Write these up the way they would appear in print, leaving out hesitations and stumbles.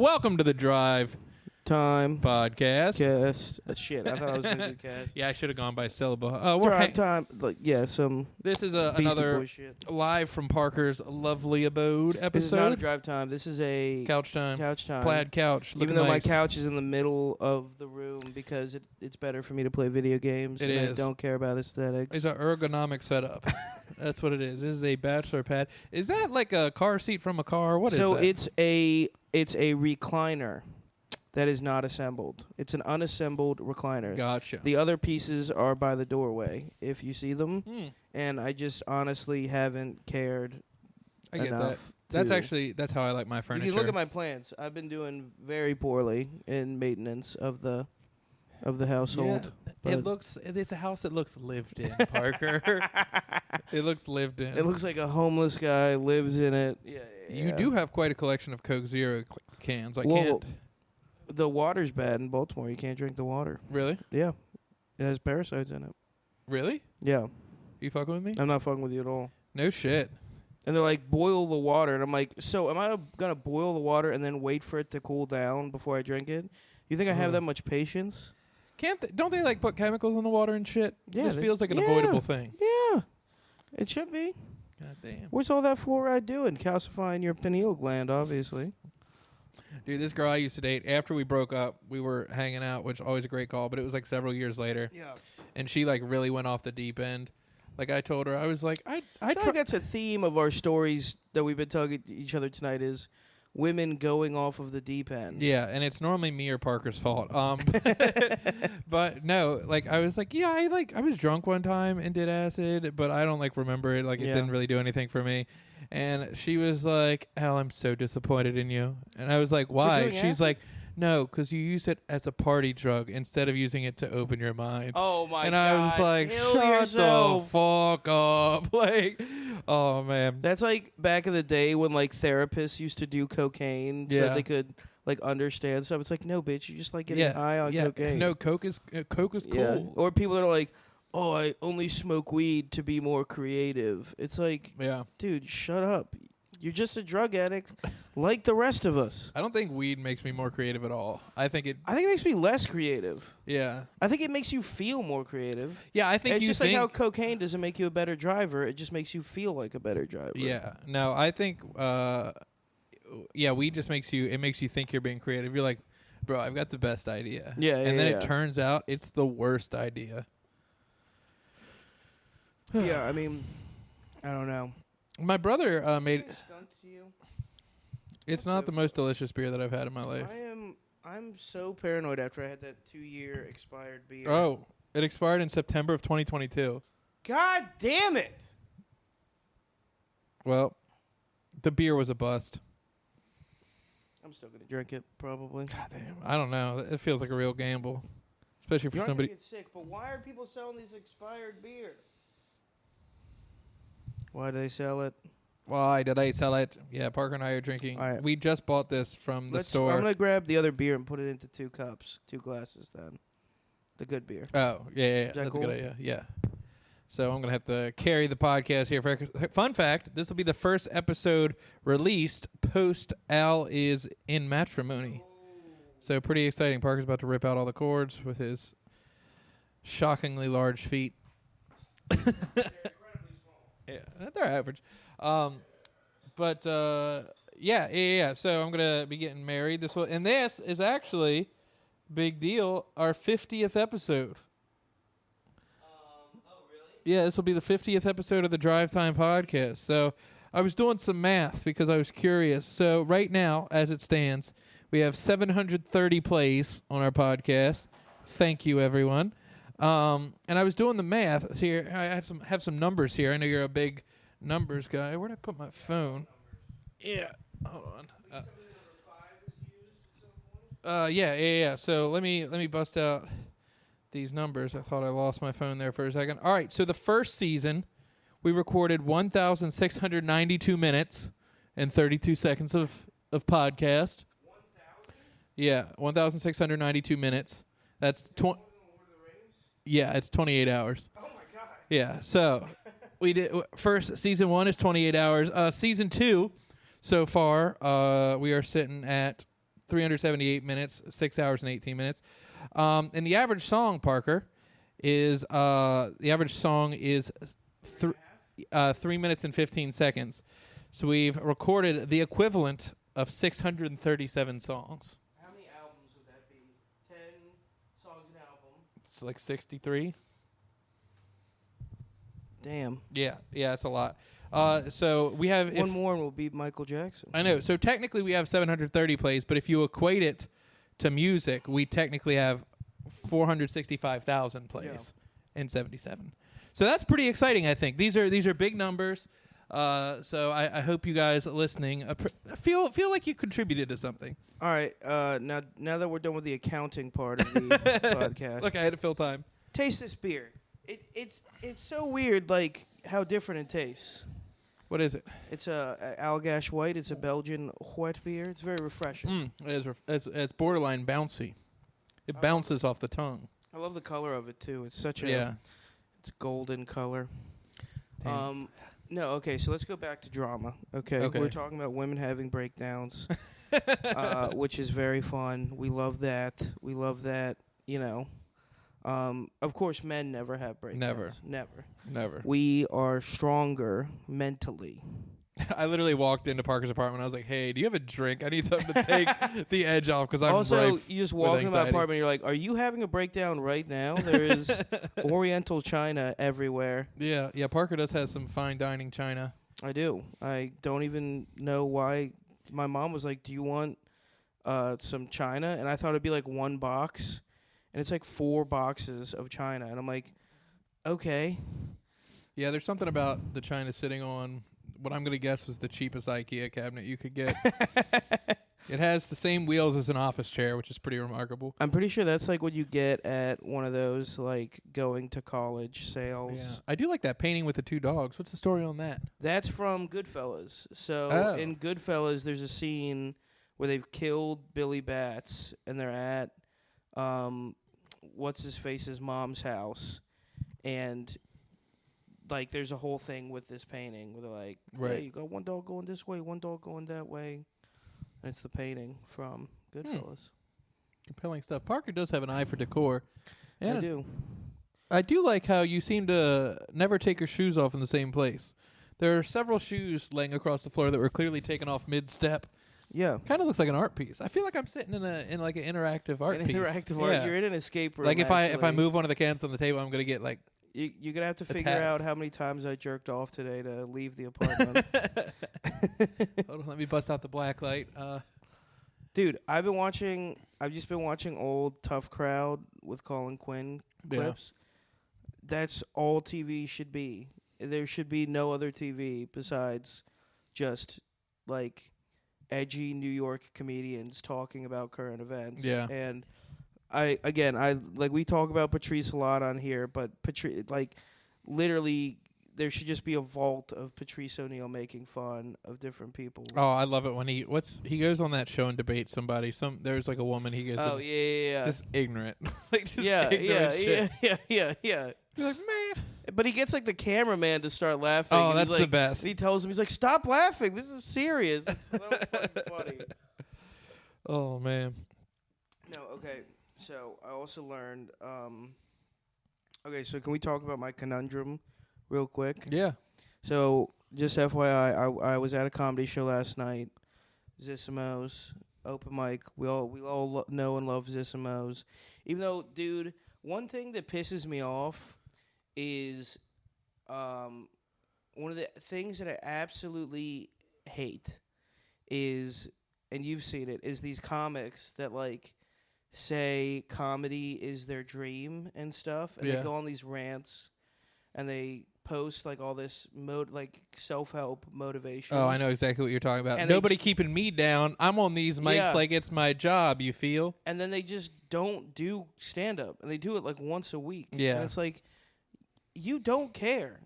Welcome to the Drive Time. Podcast. Cast. Shit, I thought I was going to do cast. Yeah, I should have gone by syllable. We're Drive time. Like, yeah, some This is Beastie another Boy shit. live from Parker's lovely abode episode. This is not a drive time. This is a Couch time. couch time. Plaid couch. Even looking though nice. my couch is in the middle of the room because it's better for me to play video games. It and I is. don't care about aesthetics. It's an ergonomic setup. That's what it is. This is a bachelor pad. Is that like a car seat from a car? What is that? So it's a recliner that is not assembled. It's an unassembled recliner. Gotcha. The other pieces are by the doorway, if you see them. Hmm. And I just honestly haven't cared I get that. enough. That's how I like my furniture. If you look at my plants, I've been doing very poorly in maintenance of the household. Yeah, but it's a house that looks lived in, Parker. It looks lived in. it looks like a homeless guy lives in it. Yeah, You do have quite a collection of Coke Zero cans. I Well, can't. The water's bad in Baltimore. You can't drink the water. Really? Yeah. It has parasites in it. Really? Yeah. You fucking with me? I'm not fucking with you at all. No shit. And they're like, boil the water. And I'm like, so am I going to boil the water and then wait for it to cool down before I drink it? You think I have that much patience? Don't they like put chemicals in the water and shit? Yeah, This they- feels like an yeah. avoidable thing. Yeah. It should be. God damn. What's all that fluoride doing? Calcifying your pineal gland, obviously. Dude, this girl I used to date, after we broke up, we were hanging out, which always a great call, but it was like several years later. Yeah. And she like really went off the deep end. Like I told her, I was like, I I think that's a theme of our stories that we've been talking to each other tonight is women going off of the deep end. Yeah, and it's normally me or Parker's fault. But no, like I was like, yeah, I was drunk one time and did acid, but I don't like remember it. Like it Yeah. didn't really do anything for me. And she was like, Al, I'm so disappointed in you. And I was like, why? doing She's acid? like, no, because you use it as a party drug instead of using it to open your mind. Oh my and god. I was like, Kill shut yourself. the fuck up. Like, oh man. That's like back in the day when like therapists used to do cocaine so Yeah. that they could like understand stuff. It's like, no, bitch, you just like getting high on cocaine. No, Coke is cool. Yeah. Or people that are like, oh, I only smoke weed to be more creative. It's like, Yeah. dude, shut up. You're just a drug addict like the rest of us. I don't think weed makes me more creative at all. I think it. I think it makes me less creative. Yeah. I think it makes you feel more creative. Yeah, I think It's you just think. like how cocaine doesn't make you a better driver. It just makes you feel like a better driver. Yeah. No, I think. Yeah, weed just makes you. It makes you think you're being creative. You're like, bro, I've got the best idea. Yeah, And then yeah. it turns out it's the worst idea. Yeah, I mean, I don't know. My brother made. Skunk to you? It's not the most delicious beer that I've had in my life. I'm so paranoid after I had that 2-year expired beer. Oh, it expired in September of 2022. God damn it! Well, the beer was a bust. I'm still gonna drink it probably. God damn. I don't know. It feels like a real gamble, especially for You're not somebody. gonna get sick, but why are people selling these expired beer? Why do they sell it? Why did I sell it? Yeah, Parker and I are drinking. All right. We just bought this from the store. I'm gonna grab the other beer and put it into 2 glasses then. The good beer. Oh, yeah. that That's a cool? good idea. Yeah. So I'm going to have to carry the podcast here. Fun fact, this will be the first episode released post Al is in matrimony. So pretty exciting. Parker's about to rip out all the cords with his shockingly large feet. Yeah, they're average. But yeah. So I'm gonna be getting married. This is actually big deal. Our 50th episode. Yeah, this will be the 50th episode of the Drive Time Podcast. So I was doing some math because I was curious. So right now, as it stands, we have 730 plays on our podcast. Thank you, everyone. And I was doing the math here. I have some numbers here. I know you're a big numbers guy. Where'd I put my phone? Yeah, hold on. Yeah. So let me bust out these numbers. I thought I lost my phone there for a second. All right. So the first season, we recorded 1,692 minutes and 32 seconds of podcast. 1,000? Yeah, 1,692 minutes. That's Yeah, it's 28 hours. Oh my god. Yeah, so we did first season 1 is 28 hours. Season 2 so far we are sitting at 378 minutes, 6 hours and 18 minutes. And the average song, Parker, is 3 minutes and 15 seconds. So we've recorded the equivalent of 637 songs. How many albums would that be? 10 songs an album. It's like 63. Damn. Yeah, it's a lot. So we have One more and we'll beat Michael Jackson. I know. So technically we have 730 plays, but if you equate it to music, we technically have 465,000 plays in 77. So that's pretty exciting, I think. These are big numbers. So I hope you guys listening feel like you contributed to something. All right. Now that we're done with the accounting part of the podcast. Look, I had to fill time. Taste this beer. It's so weird, like how different it tastes. What is it? It's a Allagash White. It's a Belgian white beer. It's very refreshing. It is. It's borderline bouncy. It bounces off the tongue. I love the color of it too. It's such a it's golden color. Damn. No, okay, so let's go back to drama. Okay. We're talking about women having breakdowns, which is very fun. We love that. Of course, men never have breakdowns. Never. We are stronger mentally. I literally walked into Parker's apartment. I was like, "Hey, do you have a drink? I need something to take the edge off because I'm also, rife you just with walk into my anxiety." apartment. You're like, "Are you having a breakdown right now?" There is Oriental china everywhere. Yeah. Parker does have some fine dining china. I do. I don't even know why. My mom was like, "Do you want some china?" And I thought it'd be like one box, and it's like 4 boxes of china, and I'm like, "Okay." Yeah, there's something about the china sitting on what I'm going to guess was the cheapest IKEA cabinet you could get. It has the same wheels as an office chair, which is pretty remarkable. I'm pretty sure that's like what you get at one of those like going to college sales. Yeah. I do like that painting with the 2 dogs. What's the story on that? That's from Goodfellas. So in Goodfellas, there's a scene where they've killed Billy Batts, and they're at what's-his-face's mom's house, and like there's a whole thing with this painting where they're like, hey, you got one dog going this way, one dog going that way. And it's the painting from Goodfellas. Compelling stuff. Parker does have an eye for decor. And I do. I do like how you seem to never take your shoes off in the same place. There are several shoes laying across the floor that were clearly taken off mid-step. Yeah. Kind of looks like an art piece. I feel like I'm sitting in like an interactive art piece. Interactive art. You're in an escape room. Like if I move one of the cans on the table, I'm gonna get like. You're going to have to figure out how many times I jerked off today to leave the apartment. Hold on, let me bust out the black light. Dude, I've just been watching old Tough Crowd with Colin Quinn clips. That's all TV should be. There should be no other TV besides just, like, edgy New York comedians talking about current events. Yeah. And I we talk about Patrice a lot on here, but literally there should just be a vault of Patrice O'Neal making fun of different people. Oh, I love it when he goes on that show and debates somebody. There's like a woman he goes. Oh yeah. Just ignorant. Like just yeah. shit. You're like, man. But he gets like the cameraman to start laughing. Oh, that's the best. And he tells him, he's like, "Stop laughing. This is serious." It's so fucking funny. Oh man. No, okay. So I also learned. Okay, so can we talk about my conundrum real quick? Yeah. So just FYI, I was at a comedy show last night. Zissimo's open mic. We all know and love Zissimo's. Even though, dude, one thing that pisses me off is one of the things that I absolutely hate is, and you've seen it, is these comics that like say comedy is their dream and stuff, and they go on these rants and they post like all this self-help motivation. Oh, I know exactly what you're talking about. And nobody keeping me down. I'm on these mics like it's my job, you feel? And then they just don't do stand-up, and they do it like once a week. Yeah. And it's like, you don't care.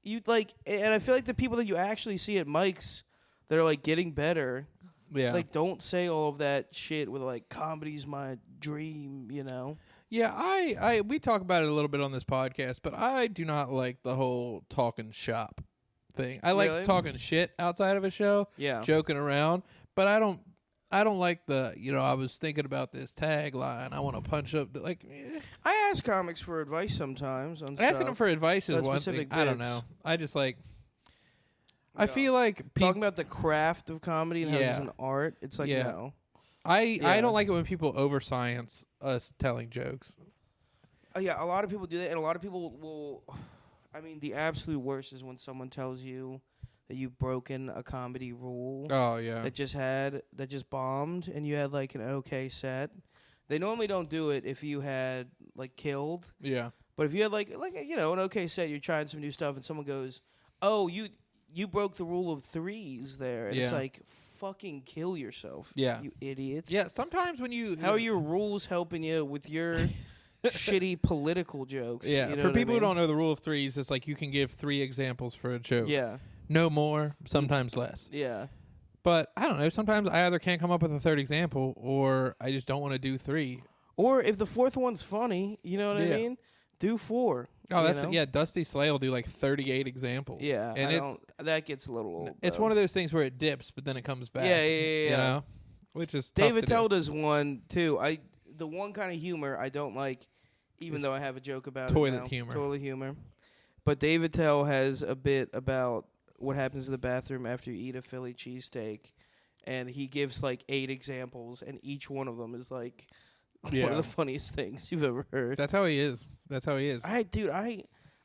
You like, and I feel like the people that you actually see at mics that are like getting better, like, don't say all of that shit with like, comedy's my dream, you know? Yeah, we talk about it a little bit on this podcast, but I do not like the whole talking shop thing. I like talking shit outside of a show, joking around, but I don't I don't like the, I was thinking about this tagline. I want to punch up. I ask comics for advice sometimes on Asking stuff. them for advice is About one thing. specific I don't bits. know. I just like. I No. feel like Talking about the craft of comedy and how Yeah. it's an art, it's like, Yeah. no. I Yeah. don't like it when people over science us telling jokes. Yeah, a lot of people do that, and a lot of people will. I mean, the absolute worst is when someone tells you that you've broken a comedy rule Oh yeah. that just bombed, and you had like an okay set. They normally don't do it if you had like killed, Yeah. but if you had like an okay set, you're trying some new stuff, and someone goes, "Oh, you broke the rule of threes there," and it's Yeah. like, fucking kill yourself, Yeah. you idiot. Yeah. Sometimes when you How are your rules helping you with your shitty political jokes? Yeah. You know For what I people who mean? don't know the rule of threes, it's like you can give 3 examples for a joke. Yeah, No more. Sometimes less. yeah. But I don't know. Sometimes I either can't come up with a third example, or I just don't want to do 3. Or if the fourth one's funny, you know what Yeah. I mean? Do 4. Oh, you that's know? yeah. Dusty Slay will do like 38 examples. Yeah, and that gets a little old. it's though. one of those things where it dips, but then it comes back. Yeah. You know, which is tough David to do. Tell does one too. The one kind of humor I don't like, even Is though I have a joke about toilet it now. humor. Toilet humor. But David Tell has a bit about what happens in the bathroom after you eat a Philly cheesesteak, and he gives like 8 examples, and each one of them is like one Yeah. of the funniest things you've ever heard. That's how he is. That's how he is. I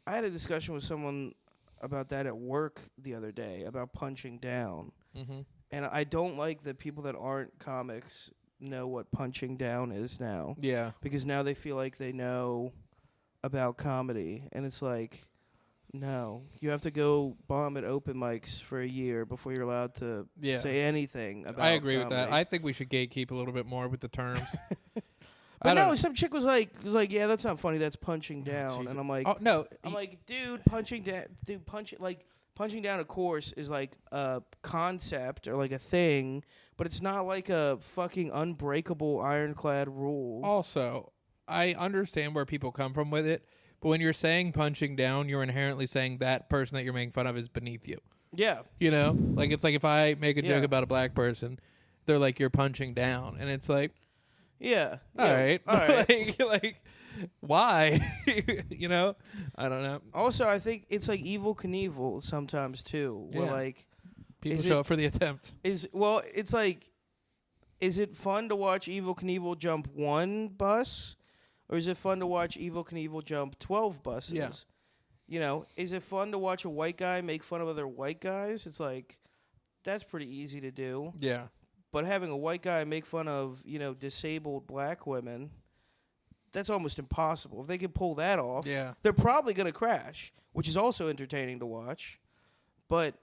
had a discussion with someone about that at work the other day about punching down. Mm-hmm. And I don't like that people that aren't comics know what punching down is now. Yeah. Because now they feel like they know about comedy. And it's like, no. You have to go bomb at open mics for a year before you're allowed to Yeah. say anything about I agree with that. comedy. I think we should gatekeep a little bit more with the terms. But I no, don't- some chick was like, yeah, that's not funny. That's punching down. Jesus. And I'm like, Oh no. I'm like, punching down a course is like a concept or like a thing, but it's not like a fucking unbreakable ironclad rule. Also, I understand where people come from with it, but when you're saying punching down, you're inherently saying that person that you're making fun of is beneath you. Yeah, You know, like it's like if I make a joke Yeah. about a black person, they're like you're punching down, and it's like, yeah. all right, all right. like why? You know, I don't know. Also, I think it's like Evel Knievel sometimes too. Where Yeah. like People Is show it- up for the attempt. it's like, is it fun to watch Evel Knievel jump 1 bus, or is it fun to watch Evel Knievel jump 12 buses? Yeah. You know, is it fun to watch a white guy make fun of other white guys? It's like, that's pretty easy to do. Yeah, But having a white guy make fun of, disabled black women, that's almost impossible. If they can pull that off, yeah. they're probably going to crash, which is also entertaining to watch. But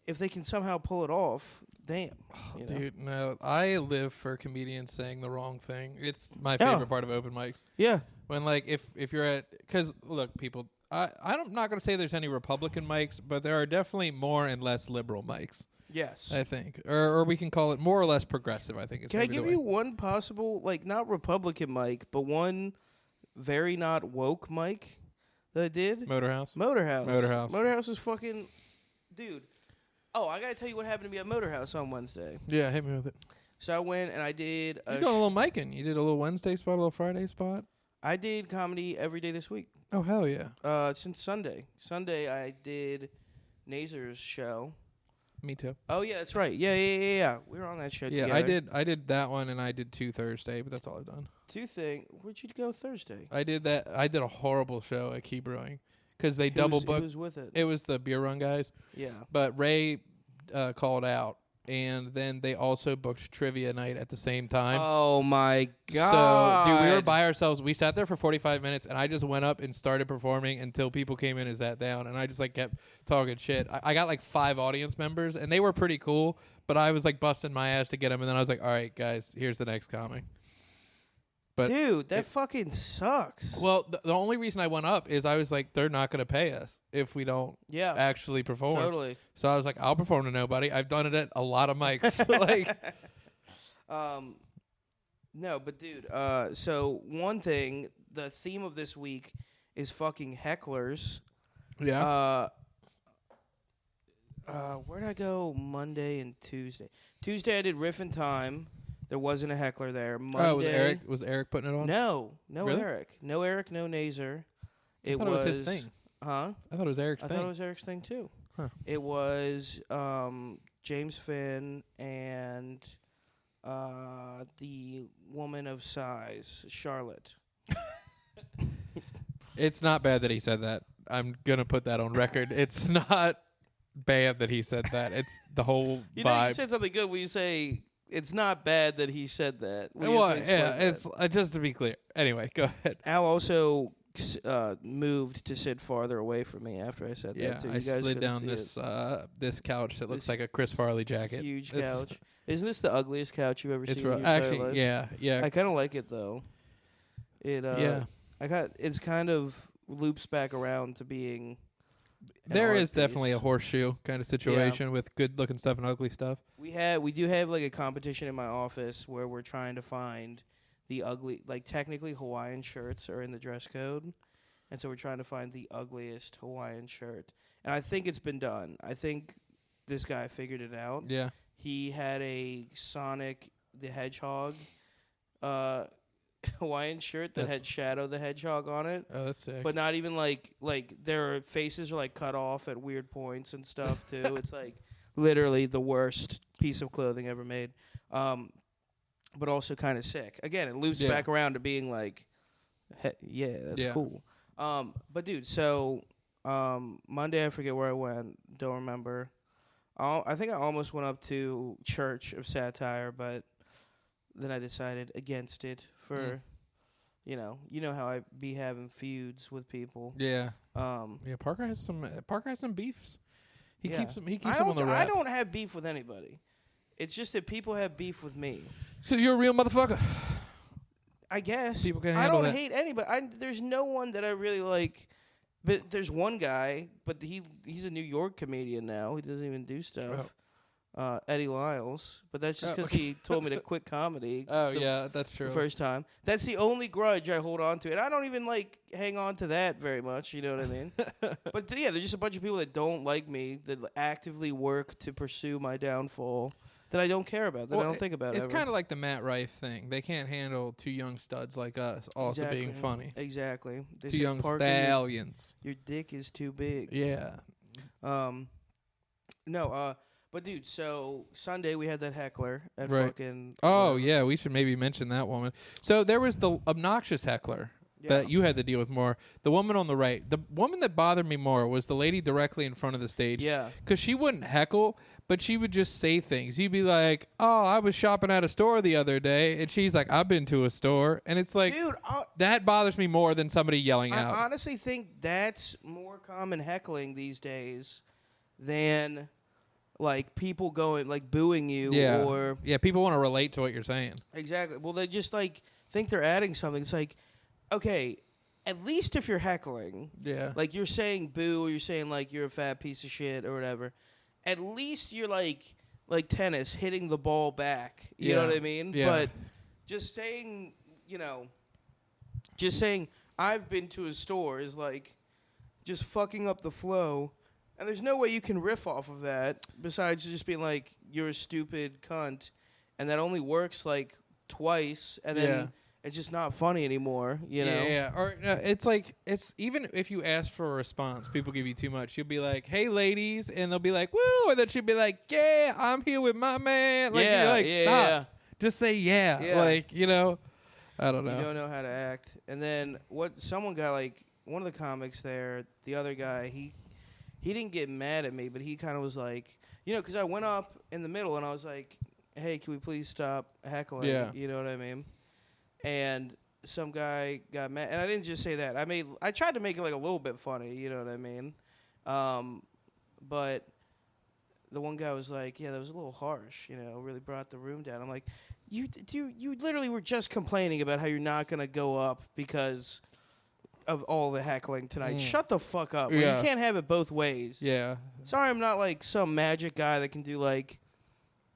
if they can somehow pull it off, damn. you know? Dude, no, I live for comedians saying the wrong thing. It's my Yeah. favorite part of open mics. Yeah. When like if you're at, because look, people, I'm not gonna say there's any Republican mics, but there are definitely more and less liberal mics. Yes. I think, or we can call it more or less progressive. I think. Is Can I maybe the give way. you one possible, like, not Republican mic, but one very not woke mic that I did? Motorhouse? Motorhouse. Motorhouse. Motorhouse is fucking... Dude. Oh, I got to tell you what happened to me at Motorhouse on Wednesday. Yeah, hit me with it. So I went and I did... You did a little micing. You did a little Wednesday spot, a little Friday spot. I did comedy every day this week. Oh hell yeah! Since Sunday. Sunday I did Nazer's show. Me too. Oh, yeah, that's right. Yeah. We were on that show Yeah, together. I did that one, and I did 2 Thursday, but that's all I've done. Where'd you go Thursday? I did that. I did a horrible show at Key Brewing because they double Who booked. was with it? It was the beer run guys, Yeah. but Ray called out, and then they also booked trivia night at the same time. Oh, my God. So, dude, we were by ourselves. We sat there for 45 minutes, and I just went up and started performing until people came in and sat down, and I just like kept talking shit. I got like 5 audience members, and they were pretty cool, but I was like busting my ass to get them, and then I was like, all right, guys, here's the next comic. But Dude, that fucking sucks. well, the only reason I went up is I was like, they're not going to pay us if we don't Yeah, actually perform. totally. So I was like, I'll perform to nobody. I've done it at a lot of mics. like, No, but dude, so one thing, the theme of this week is fucking hecklers. yeah. Where'd I go Monday and Tuesday? Tuesday I did Riff and Time. There wasn't a heckler there. Monday. Oh, was Eric putting it on? No Really? Eric. No Eric, no Naser. I thought it was his thing. Huh? I thought it was Eric's I thing. thought it was Eric's thing too. Huh. It was James Finn and the woman of size, Charlotte. It's not bad that he said that. I'm gonna put that on record. It's not bad that he said that. It's the whole You know, you vibe. said something good when you say it's not bad that he said that. Well, yeah, it's just to be clear. Anyway, go ahead. Al also moved to sit farther away from me after I said Yeah, that too. I You guys slid couldn't down see this couch that looks This like a Chris Farley jacket. huge This- couch. Isn't this the ugliest couch you've ever It's seen? in your actually entire life? yeah. I kind of like it though. It Yeah. it's kind of loops back around to being. There is definitely a piece. horseshoe kind of situation with good looking stuff and ugly stuff. We do have like a competition in my office where we're trying to find the ugly, like technically Hawaiian shirts are in the dress code, and so we're trying to find the ugliest Hawaiian shirt. And I think it's been done. I think this guy figured it out. Yeah. He had a Sonic the Hedgehog Hawaiian shirt that That's- had Shadow the Hedgehog on it. Oh, that's sick. But not even like their faces are like cut off at weird points and stuff too. It's like literally the worst piece of clothing ever made. But also kind of sick. Again, it loops Yeah. back around to being like, yeah, that's Yeah. cool. But dude, so Monday I forget where I went. Don't remember. I think I almost went up to Church of Satire, but then I decided against it for, you know how I be having feuds with people. yeah. Yeah. Parker has some beefs. He Yeah. keeps them on the I wrap. don't have beef with anybody. It's just that people have beef with me. So you're a real motherfucker. I guess. People can I handle don't that. hate anybody. There's no one that I really like. But there's one guy, but he's a New York comedian now. He doesn't even do stuff. Eddie Lyles. But that's just because he told me to quit comedy. Oh the yeah, that's true. first time. That's the only grudge I hold on to. And I don't even hang on to that very much, you know what I mean? But yeah, there's just a bunch of people that don't like me, that actively work to pursue my downfall, that I don't care about, that I don't think about It's ever. kind of like the Matt Rife thing. They can't handle two young studs like us also being funny. Exactly. They Two say, young "Parker, stallions. your dick is too big. Yeah. But dude, so Sunday we had that heckler at Right. fucking. Oh whatever. yeah, we should maybe mention that woman. So there was the obnoxious heckler that you had to deal with more. The woman on the right. The woman that bothered me more was the lady directly in front of the stage. Yeah. Because she wouldn't heckle, but she would just say things. You'd be like, "Oh, I was shopping at a store the other day," and she's like, "I've been to a store," and it's like, Dude, that bothers me more than somebody yelling I out. honestly think that's more common heckling these days than like people going like booing you Yeah. or Yeah, people want to relate to what you're saying. exactly. Well, they just like think they're adding something. It's like, okay, at least if you're heckling, Yeah. like you're saying boo or you're saying like you're a fat piece of shit or whatever, at least you're like tennis hitting the ball back. You know Yeah. what I mean? Yeah. But just saying, just saying I've been to a store is like just fucking up the flow. And there's no way you can riff off of that besides just being like, you're a stupid cunt. And that only works like twice. And then Yeah. it's just not funny anymore, you know? Yeah, or it's like even if you ask for a response, people give you too much. You'll be like, "Hey, ladies," and they'll be like, "Woo," or then she'll be like, "Yeah, I'm here with my man." Like, Yeah, you're like, yeah, stop. yeah. Just say yeah. Yeah. Like, I don't know. You don't know how to act. And then someone got like one of the comics there, the other guy, he didn't get mad at me, but he kind of was like, because I went up in the middle and I was like, "Hey, can we please stop heckling?" Yeah. You know what I mean? And some guy got mad, and I didn't just say that. I tried to make it like a little bit funny, you know what I mean? But the one guy was like, "Yeah, that was a little harsh, really brought the room down." I'm like, you literally were just complaining about how you're not gonna go up because of all the heckling tonight. Shut the fuck up. Like, Yeah. you can't have it both ways. Yeah. Sorry, I'm not like some magic guy that can do like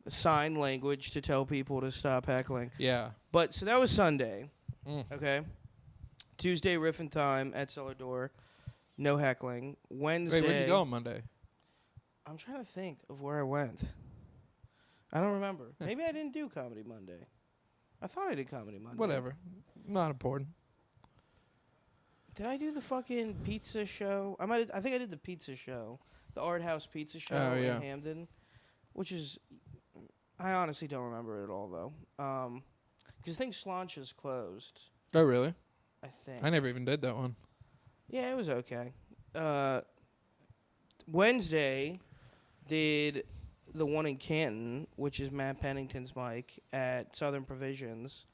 sign language to tell people to stop heckling. Yeah. But so that was Sunday. Mm. Okay. Tuesday, riffing time at Cellar Door. No heckling. Wednesday. Wait, where'd you go on Monday? I'm trying to think of where I went. I don't remember. Maybe I didn't do Comedy Monday. I thought I did Comedy Monday. Whatever. Not important. Did I do the fucking pizza show? I think I did the pizza show, the Art House Pizza Show in Hamden, which is, I honestly don't remember it at all though, because I think Slancha's closed. Oh, really? I think. I never even did that one. Yeah, it was okay. Wednesday did the one in Canton, which is Matt Pennington's mic at Southern Provisions.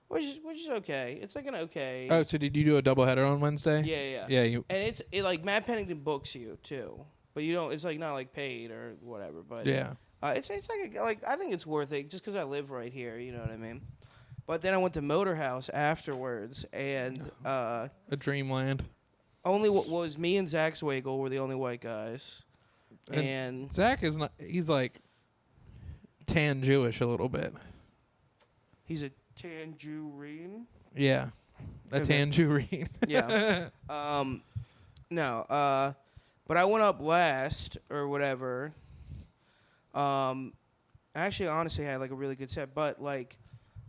Which is okay. It's like an okay. Oh, so did you do a doubleheader on Wednesday? Yeah. Yeah, And it like Matt Pennington books you too, but you don't. It's like not like paid or whatever. But yeah, it's like I think it's worth it just because I live right here. You know what I mean? But then I went to Motor House afterwards, and a dreamland. only what was me and Zach Swagel were the only white guys, and Zach is not. He's like tan Jewish a little bit. He's a tangerine. Yeah, a Okay. tangerine. Yeah. No. But I went up last or whatever. Actually, honestly, I had like a really good set, but like,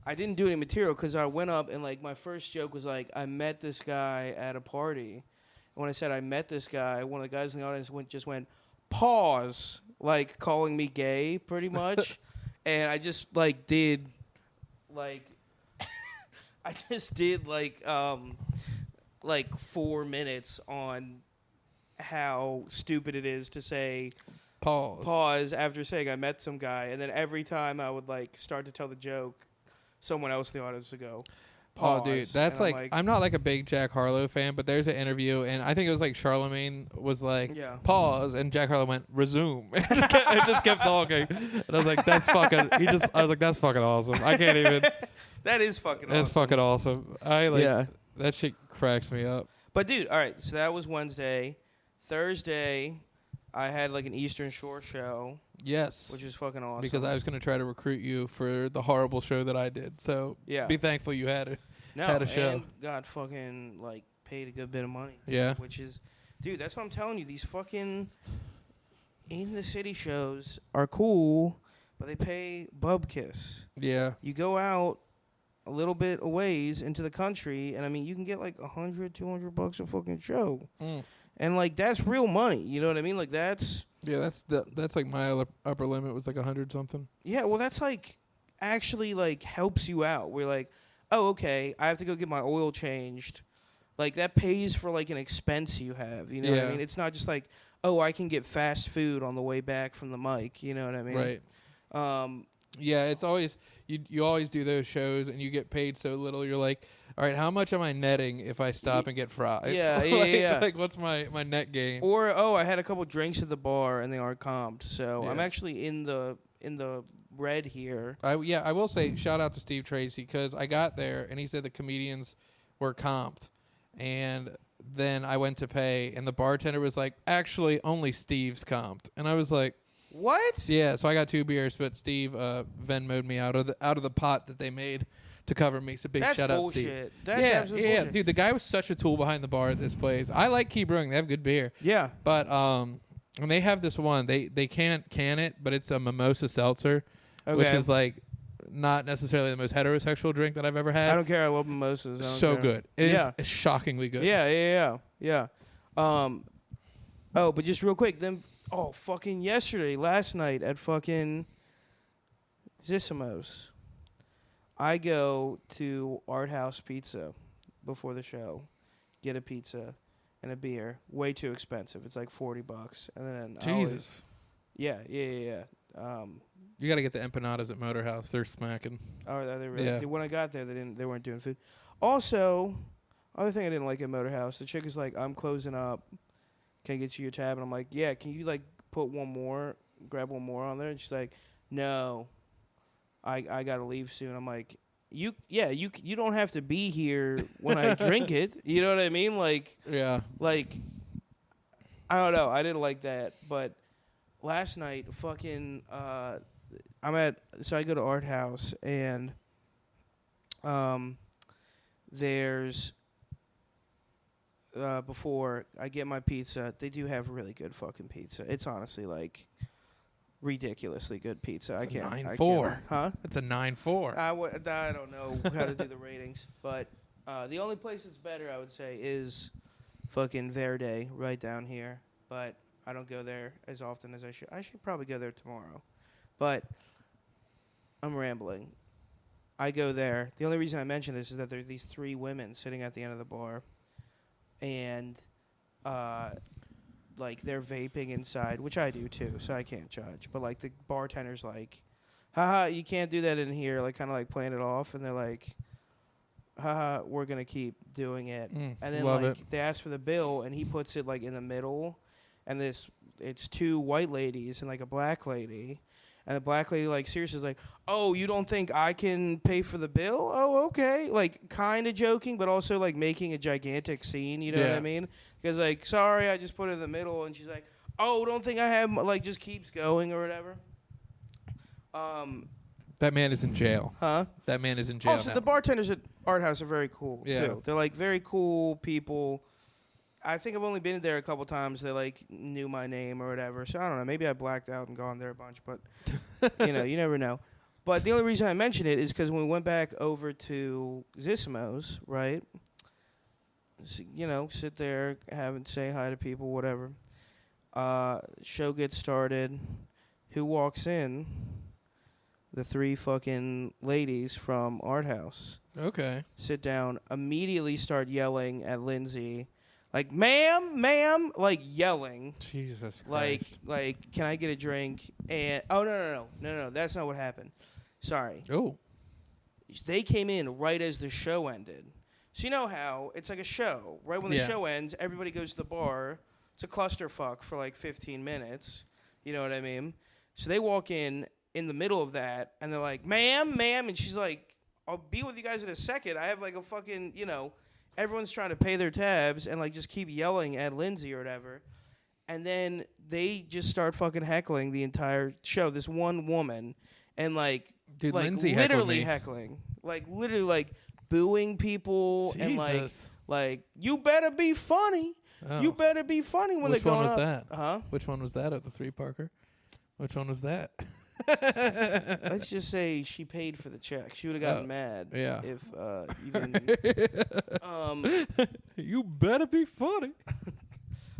I didn't do any material because I went up and like my first joke was like I met this guy at a party. And when I said I met this guy, one of the guys in the audience just went pause, like calling me gay, pretty much. And I just like did like. I just did like 4 minutes on how stupid it is to say pause after saying I met some guy, and then every time I would like start to tell the joke, someone else in the audience would go pause. Oh, dude, that's and like I'm not like a big Jack Harlow fan, but there's an interview, and I think it was like Charlemagne was like pause, and Jack Harlow went resume. It just kept talking, and I was like, that's fucking. I was like, that's fucking awesome. I can't even. That is fucking awesome. That's fucking awesome. That shit cracks me up. But dude, all right, so that was Wednesday. Thursday, I had like an Eastern Shore show. Yes. Which was fucking awesome. Because I was going to try to recruit you for the horrible show that I did. So be thankful you had a show. And got fucking like paid a good bit of money. Yeah. Which is, dude, that's what I'm telling you. These fucking in the city shows are cool, but they pay bubkiss. Yeah. You go out a little bit a ways into the country, and I mean, you can get like $100-$200 a fucking show. And like that's real money, you know what I mean? Like that's that's like my upper limit was like 100 something. Yeah, well that's like actually like helps you out. We're like, oh okay, I have to go get my oil changed. Like that pays for like an expense you have, you know what I mean? It's not just like, oh, I can get fast food on the way back from the mic, you know what I mean? Right. Yeah, it's always you always do those shows and you get paid so little. You're like, all right, how much am I netting if I stop and get fries? Yeah. Like, what's my net gain? Or I had a couple drinks at the bar and they aren't comped, so I'm actually in the red here. I will say shout out to Steve Tracy because I got there and he said the comedians were comped, and then I went to pay and the bartender was like, actually only Steve's comped, and I was like, what? Yeah, so I got 2 beers, but Steve Venmo'd me out of the pot that they made to cover me. So big shout out, Steve. That's absolute bullshit. Dude, the guy was such a tool behind the bar at this place. I like Key Brewing; they have good beer. Yeah, but and they have this one. They can't can it, but it's a mimosa seltzer, which is like not necessarily the most heterosexual drink that I've ever had. I don't care. I love mimosas. So good. It is shockingly good. Yeah. Oh, but just real quick, then. Oh, fucking last night at fucking Zissimo's, I go to Art House Pizza before the show, get a pizza and a beer. Way too expensive. It's like $40, and then Jesus. Yeah. You got to get the empanadas at Motor House. They're smacking. Oh, are they really? Yeah. When I got there, they weren't doing food. Also, other thing I didn't like at Motor House, the chick is like, I'm closing up. Can I get you your tab? And I'm like, yeah. Can you like grab one more on there? And she's like, no, I gotta leave soon. I'm like, you don't have to be here when I drink it. You know what I mean? Like, yeah. Like, I don't know. I didn't like that. But last night, fucking, so I go to Art House and there's. Before I get my pizza, they do have really good fucking pizza. It's honestly like ridiculously good pizza. It's I can't. 9.4. Huh? It's a 9.4. I don't know how to do the ratings, but the only place that's better, I would say, is fucking Verde right down here. But I don't go there as often as I should. I should probably go there tomorrow, but I'm rambling. I go there. The only reason I mention this is that there are these 3 women sitting at the end of the bar, and like they're vaping inside, which I do too, so I can't judge. But like the bartender's like, haha, you can't do that in here, like kind of like playing it off, and they're like, haha, we're gonna keep doing it. And then like they ask for the bill, and he puts it like in the middle, and it's 2 white ladies and like a black lady. And the black lady, like, seriously is like, oh, you don't think I can pay for the bill? Oh, okay. Like, kind of joking, but also, like, making a gigantic scene, you know what I mean? Because, like, sorry, I just put it in the middle. And she's like, oh, don't think I have, like, just keeps going or whatever. That man is in jail. Huh? That man is in jail Also, now. the bartenders at Art House are very cool, Yeah. too. They're, like, very cool people. I think I've only been there a couple times. They, like, knew my name or whatever. So, I don't know. Maybe I blacked out and gone there a bunch. But, you know, you never know. But the only reason I mention it is because when we went back over to Zissimo's, right, you know, sit there, say hi to people, whatever. Show gets started. Who walks in? The 3 fucking ladies from Art House. Okay. Sit down, immediately start yelling at Lindsay. Like, ma'am, like yelling. Jesus Christ. Like, can I get a drink? And no, that's not what happened. Sorry. Oh. They came in right as the show ended. So you know how it's like a show. Right when the show ends, everybody goes to the bar. It's a clusterfuck for like 15 minutes. You know what I mean? So they walk in the middle of that, and they're like, ma'am, and she's like, I'll be with you guys in a second. I have like a fucking, you know, everyone's trying to pay their tabs and like just keep yelling at Lindsay or whatever. And then they just start fucking heckling the entire show. This one woman, and like, dude, like Lindsay literally heckling, like literally like booing people. Jesus. And like you better be funny. Oh. You better be funny when Which they're one going was up. that? Huh? Which one was that of the 3, Parker? Which one was that? Let's just say she paid for the check. She would have gotten mad. Yeah. If you didn't. You better be funny.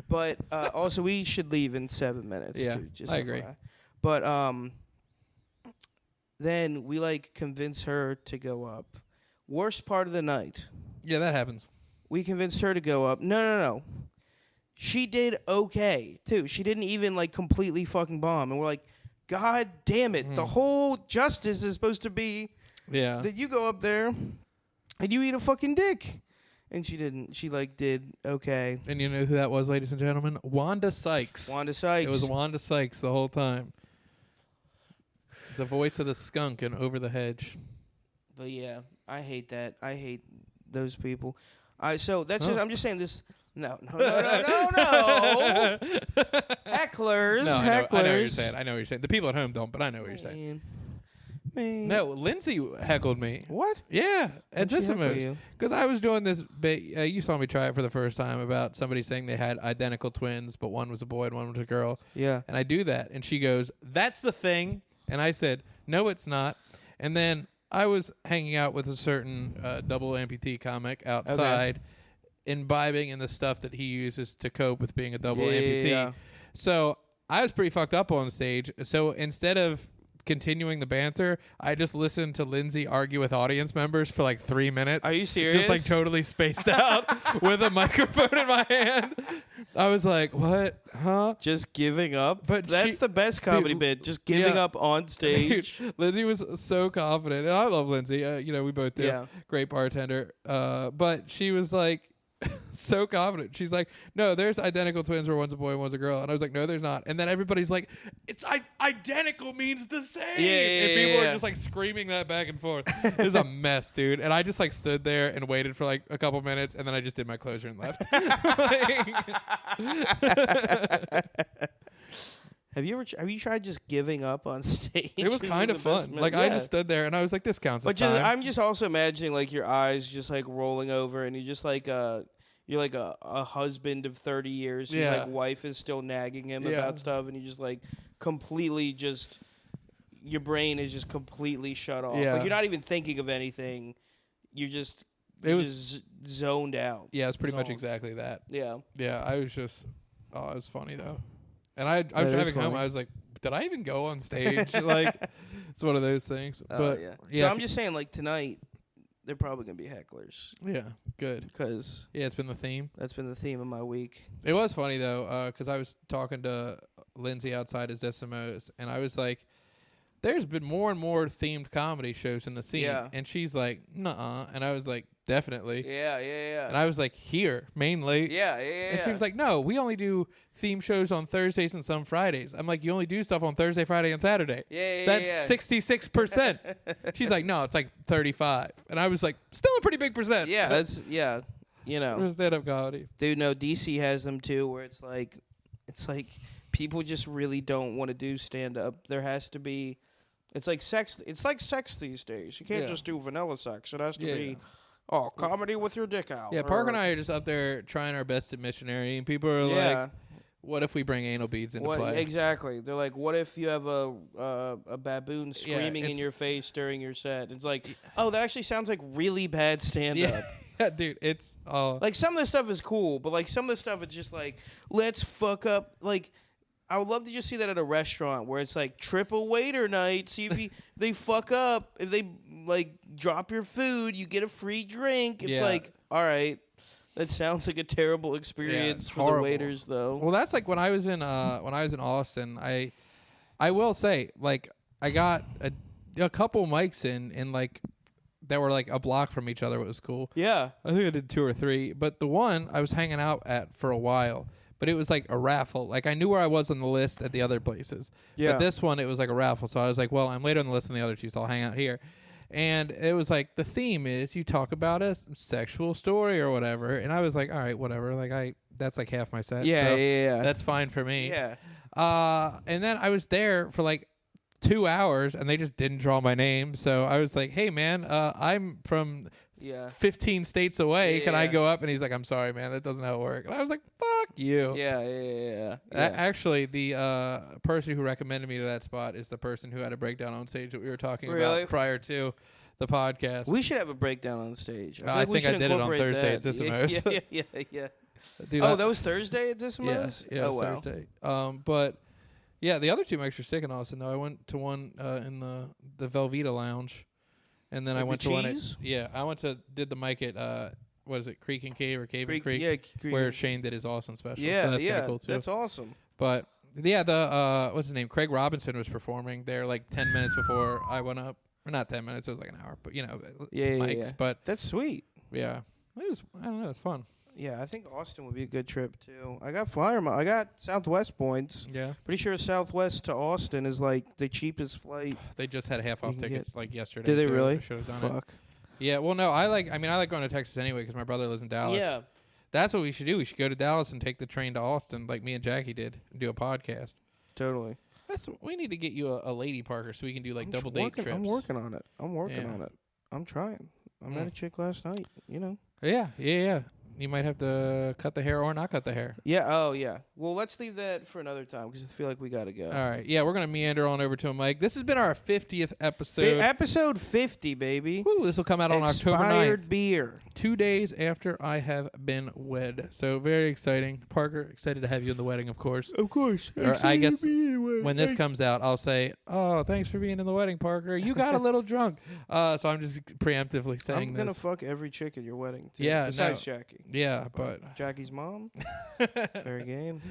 But also, we should leave in 7 minutes. Yeah, too, just I agree. FYI. But then we like convince her to go up. Worst part of the night. Yeah, that happens. We convinced her to go up. No. She did okay too. She didn't even like completely fucking bomb. And we're like, God damn it! The whole justice is supposed to be that you go up there and you eat a fucking dick. And she didn't. She like did okay. And you know who that was, ladies and gentlemen? Wanda Sykes. Wanda Sykes. It was Wanda Sykes the whole time. The voice of the skunk in Over the Hedge. But yeah, I hate that. I hate those people. So that's just. I'm just saying this. No. Hecklers. No, hecklers. I know what you're saying. I know what you're saying. The people at home don't, but I know what you're saying. Man. No, Lindsay heckled me. What? Yeah, at Why'd she heckle Zissimo's. you? Because I was doing this bit. You saw me try it for the first time about somebody saying they had identical twins, but one was a boy and one was a girl. Yeah. And I do that. And she goes, that's the thing. And I said, no, it's not. And then I was hanging out with a certain double amputee comic outside, imbibing in the stuff that he uses to cope with being a double amputee. Yeah. So I was pretty fucked up on stage. So instead of continuing the banter, I just listened to Lindsay argue with audience members for like 3 minutes. Are you serious? Just like totally spaced out with a microphone in my hand. I was like, what? Huh? Just giving up? But that's the best comedy bit. Just giving up on stage. Dude, Lindsay was so confident. And I love Lindsay. You know, we both do. Yeah. Great bartender. But she was like, so confident. She's like, no, there's identical twins where one's a boy and one's a girl. And I was like, no, there's not. And then everybody's like, it's identical means the same. And people are just like screaming that back and forth. It was a mess, dude. And I just like stood there and waited for like a couple minutes, and then I just did my closure and left. Have you tried just giving up on stage? It was kind of fun. Like I just stood there and I was like, this counts as But just, time. I'm just also imagining like your eyes just like rolling over, and you just like you're like a husband of 30 years whose Yeah. like wife is still nagging him Yeah. about stuff, and you just like completely just your brain is just completely shut off. Yeah. Like you're not even thinking of anything. You're just just zoned out. Yeah, it's pretty much Zoned. exactly that. Yeah. Yeah, I was just, oh, it was funny though. And I was That is driving home. funny. I was like, did I even go on stage? Like, it's one of those things. But So I'm just saying, like tonight, they're probably gonna be hecklers yeah, good. because Yeah, it's been the theme. that's been the theme of my week. It was funny though, because I was talking to Lindsay outside of Zissimo's, and I was like, "There's been more and more themed comedy shows in the scene," Yeah. and she's like, "Nuh-uh," and I was like, "Definitely," Yeah. and I was like, "Here, mainly." Yeah. And she was like, "No, we only do theme shows on Thursdays and some Fridays." I'm like, "You only do stuff on Thursday, Friday, and Saturday." That's 66%. She's like, "No, it's like 35," and I was like, "Still a pretty big percent." Yeah, that's you know, stand-up comedy. dude. No, DC has them too, where it's like people just really don't want to do stand up. There has to be, it's like sex. It's like sex these days. You can't Yeah. just do vanilla sex. It has to Yeah. be, comedy with your dick out. Yeah, Park and or- I are just up there trying our best at missionary, and people are Yeah. like, "What if we bring anal beads into What play?" exactly? They're like, what if you have a baboon screaming in it's- your face during your set? It's like, oh, that actually sounds like really bad stand up. Yeah, yeah, dude, it's Like some of the stuff is cool, but like some of the stuff it's just like, let's fuck up. Like I would love to just see that at a restaurant where it's like triple waiter night. See if they fuck up, if they like drop your food, you get a free drink. It's Yeah. like, all right, that sounds like a terrible experience it's for horrible. the waiters though. well, that's like when I was in Austin. I will say, like, I got a couple mics in like that were like a block from each other. It was cool. Yeah. I think I did 2 or 3, but the one I was hanging out at for a while. But it was like a raffle. Like I knew where I was on the list at the other places. Yeah. But this one, it was like a raffle. So I was like, well, I'm later on the list than the other two, so I'll hang out here. And it was like, the theme is you talk about a sexual story or whatever. And I was like, all right, whatever. Like that's like half my set. Yeah, so yeah. That's fine for me. Yeah. And then I was there for like 2 hours and they just didn't draw my name. So I was like, hey man, I'm from Yeah. 15 states away. Can I Yeah. go up? And he's like, I'm sorry, man. That doesn't how it works. And I was like, fuck you. Yeah. Actually, the person who recommended me to that spot is the person who had a breakdown on stage that we were talking Really? about prior to the podcast. We should have a breakdown on stage. I we think I should did it on incorporate Thursday at that. Zissimo's. Yeah. Dude, Oh, that was Thursday at Zissimo's? yeah, it Oh, was wow. Thursday. But yeah, the other two mics are sick in Austin though. I went to one in the Velveeta Lounge, and then I Like went the to one. cheese? Did the mic at what is it, Creek and Cave or Cave and Creek, Yeah, where Shane did his Austin special. yeah, so that's kinda cool too. that's awesome. But yeah, the what's his name? Craig Robinson was performing there like 10 minutes before I went up. Or not 10 minutes, it was like an hour, but Yeah. mics. But That's sweet. yeah, it was, I don't know, it's fun. Yeah, I think Austin would be a good trip too. I got Southwest points. Yeah. Pretty sure Southwest to Austin is like the cheapest flight. They just had half You off can tickets like yesterday. Did they too. really? I should have done it. Fuck. Yeah, well, no, I like going to Texas anyway because my brother lives in Dallas. Yeah. That's what we should do. We should go to Dallas and take the train to Austin like me and Jackie did and do a podcast. Totally. We need to get you a lady Parker so we can do like double date trips. I'm working on it. Yeah. I'm trying. I met a chick last night, you know. Yeah. You might have to cut the hair or not cut the hair. Yeah, oh yeah. Well, let's leave that for another time because I feel like we got to go. All right. Yeah, we're going to meander on over to a mic. This has been our 50th episode. Episode 50, baby. Woo, this will come out on October 9th. Expired beer. 2 days after I have been wed. So very exciting. Parker, excited to have you in the wedding, of course. Of course. Or I guess when this comes out, I'll say, "Oh, thanks for being in the wedding, Parker. You got a little drunk." So I'm just preemptively saying I'm going to this. fuck every chick at your wedding, too. Yeah, Besides no. Jackie. Yeah, but Jackie's mom. Fair game.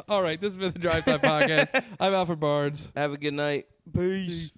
all right. This has been the Drive Time Podcast. I'm Alfred Barnes. Have a good night. Peace.